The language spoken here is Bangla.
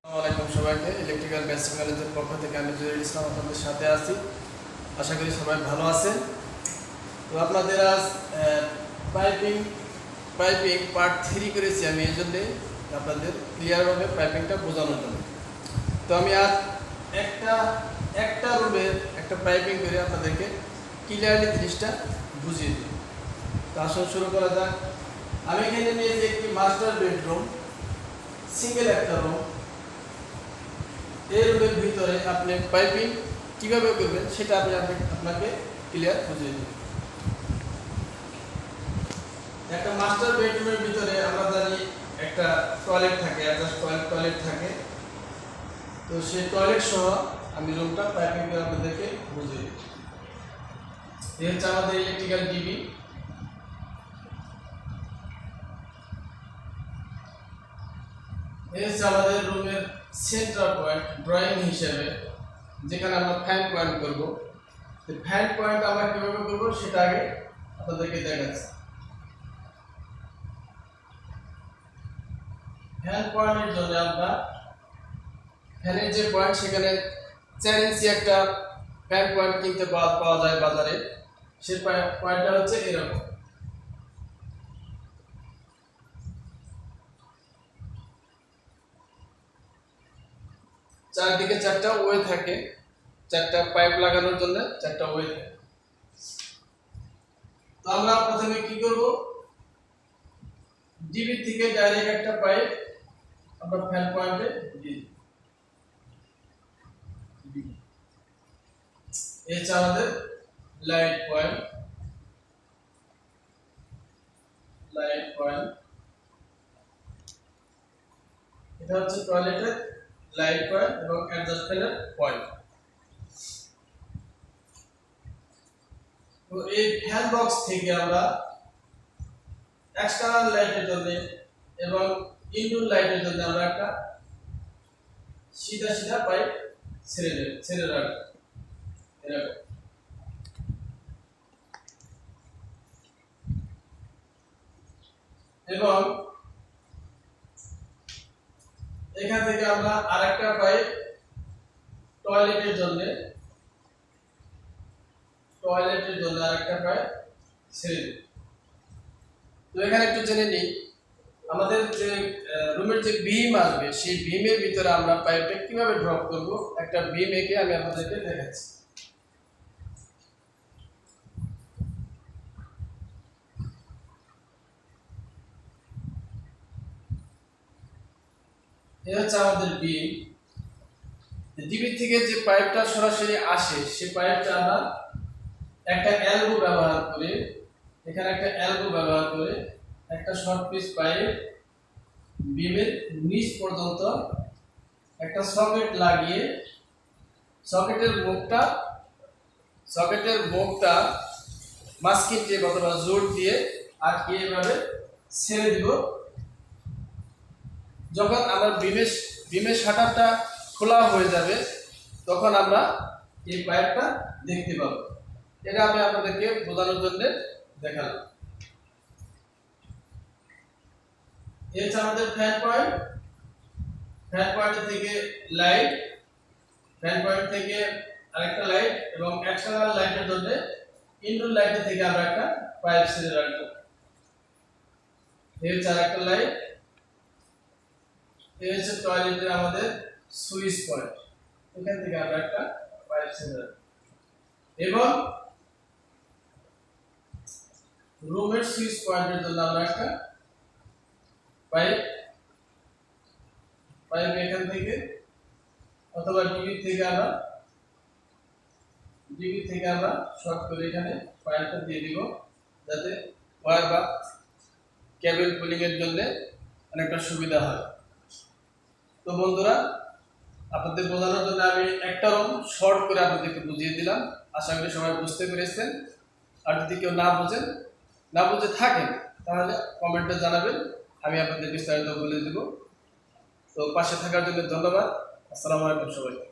আসসালামু সবাইকে। ইলেকট্রিক্যাল বেসিক নলেজের পক্ষ থেকে আমি জহিরুল ইসলাম আপনাদের সাথে আছি। আশা করি সবাই ভালো আছেন। তো আপনাদের আজ পাইপিং পাইপিং পার্ট 3 করেছি আমি, এই জন্যে আপনাদের ক্লিয়ারভাবে পাইপিংটা বোঝানোর জন্য। তো আমি আজ একটা রুমের একটা পাইপিং করে আপনাদেরকে ক্লিয়ারলি জিনিসটা বুঝিয়ে দিই। তো আসুন শুরু করা যাক। আমি এখানে নিয়েছি একটি মাস্টার বেডরুম, সিঙ্গেল একটা রুম। এই রুমের ভিতরে আপনি পাইপিং কীভাবে করবেন সেটা আমি আপনাকে ক্লিয়ার বুঝিয়ে দিই। একটা মাস্টার বেডরুমের ভিতরে আমরা জানি একটা টয়লেট থাকে, অ্যাটাচ টয়লেট থাকে। তো সেই টয়লেট সহ আমি রুমটা পাইপিং করে আপনাদেরকে বুঝিয়ে দিই। এই হচ্ছে আমাদের ইলেকট্রিক্যাল টিভি। এই হচ্ছে আমাদের রুমের সেন্টার পয়েন্ট ড্রয়িং হিসেবে, যেখানে আমরা ফ্যান পয়েন্ট করব। তো ফ্যান পয়েন্ট আমরা কীভাবে করব সেটা আগে আপনাদেরকে দেখাচ্ছি। ফ্যান পয়েন্টের জন্য আমরা ফ্যানের যে পয়েন্ট, সেখানে 4 ইঞ্চি একটা ফ্যান পয়েন্ট কিনতে পাওয়া যায় বাজারে। সেই পয়েন্টটা হচ্ছে এরকম। চারদিকে 4টা ওয়ে থাকে, 4টা পাইপ লাগানোর জন্য 4টা ওয়ে থাকে। তো আমরা প্রথমে কি করব, ডিবি থেকে ডাইরেক্ট একটা পাইপ আমরা ফ্যান পয়েন্টে দিই। এই হচ্ছে আমাদের লাইট পয়েন্ট। এটা হচ্ছে টয়লেটের লাইট পয়েন্ট এবং অ্যাডজাস্টমেন্টের পয়েন্ট। তো এই ফ্যান বক্স থেকে আমরা এক্সটার্নাল লাইটের জন্য এবং ইনডোর লাইটের জন্য আমরা একটা সিধা পাইপ ছেড়ে রাখবো এরকম। এবং এখান থেকে আমরা আরেকটা পাইপ টয়লেটের জন্য আরেকটা পাইপ ছেড়ে দিই। তো এখানে একটু জেনে নিই, আমাদের যে রুমের যে বিম আসবে সেই বিমের ভিতরে আমরা পাইপটা কিভাবে ড্রপ করব, একটা বিম এঁকে আমি আপনাদেরকে দেখাচ্ছি। এটা হচ্ছে আমাদের বিম। ডিবি থেকে যে পাইপটা সরাসরি আসে সেই পাইপটা আমরা একটা এলবো ব্যবহার করে, এখানে একটা এলবো ব্যবহার করে একটা শর্ট পিস পাইপ বিমের নিচ পর্যন্ত একটা সকেট লাগিয়ে সকেটের মুখটা মাস্কিং টেপ অথবা জোর দিয়ে আটকে এভাবে ছেড়ে দিব। যখন আমার বিমের শাটারটা খোলা হয়ে যাবে তখন আমরা এই পাইপটা দেখতে পাবো। এটা আমি আপনাদেরকে বোঝানোর জন্য দেখালাম। এই হচ্ছে আমাদের ফ্যান পয়েন্ট থেকে লাইট, ফ্যান পয়েন্ট থেকে আরেকটা লাইট এবং এক্সটার্নাল লাইটের জন্য ইনডোর লাইটের থেকে আমরা একটা পাইপ ছেড়ে রাখবো। এই হচ্ছে আরেকটা লাইট। এই হচ্ছে টয়লেটের আমাদের সুইচ পয়েন্ট, এখান থেকে আমরা একটা পাইপ ছেড়ে রাখবো। এবং রুমের সুইচ পয়েন্টের জন্য আমরা একটা পাইপ এখান থেকে অথবা ডিবি থেকে আমরা শর্ট করে এখানে পাইপটা দিয়ে দিব, যাতে ওয়্যার বা কেবল পুলিং এর জন্য অনেকটা সুবিধা হয়। তো বন্ধুরা, আপনাদের বোঝানোর জন্য আমি একটা রুম শর্ট করে আপনাদেরকে বুঝিয়ে দিলাম। আশা করি সবাই বুঝতে পেরেছেন। আর যদি কেউ না বুঝে থাকেন তাহলে কমেন্টে জানাবেন, আমি আপনাদের বিস্তারিত বলে দেব। তো পাশে থাকার জন্য ধন্যবাদ। আসসালামু আলাইকুম সবাইকে।